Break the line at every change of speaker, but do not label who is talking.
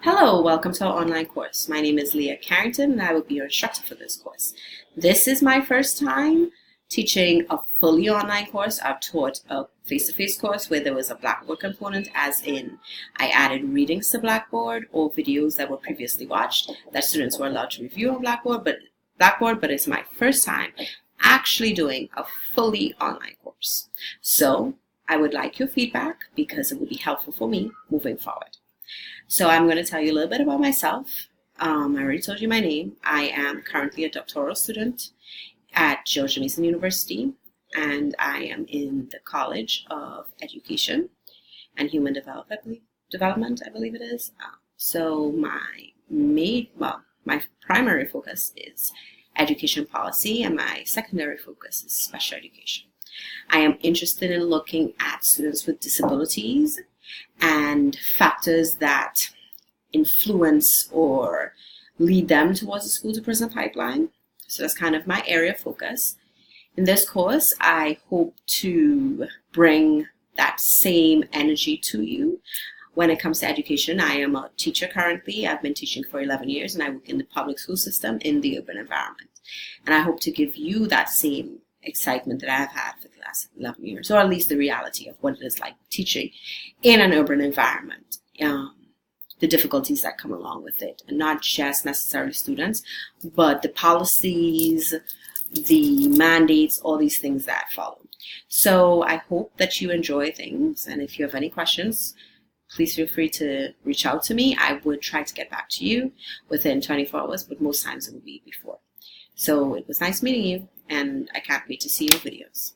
Hello, welcome to our online course. My name is Leah Carrington and I will be your instructor for this course. This is my first time teaching a fully online course. I've taught a face-to-face course where there was a Blackboard component, as in I added readings to Blackboard or videos that were previously watched that students were allowed to review on Blackboard, but it's my first time actually doing a fully online course. So I would like your feedback because it would be helpful for me moving forward. So I'm going to tell you a little bit about myself. I already told you my name. I am currently a doctoral student at George Mason University, and I am in the College of Education and Human Development, I believe it is. So my primary focus is education policy, and my secondary focus is special education. I am interested in looking at students with disabilities and factors that influence or lead them towards the school to prison pipeline. So that's kind of my area of focus. In this course, I hope to bring that same energy to you. When it comes to education, I am a teacher currently. I've been teaching for 11 years and I work in the public school system in the urban environment. And I hope to give you that same excitement that I've had for the last 11 years, or at least the reality of what it is like teaching in an urban environment, the difficulties that come along with it, and not just necessarily students, but the policies, the mandates, all these things that follow. So I hope that you enjoy things, and if you have any questions, please feel free to reach out to me. I would try to get back to you within 24 hours, but most times it will be before. So it was nice meeting you, and I can't wait to see your videos.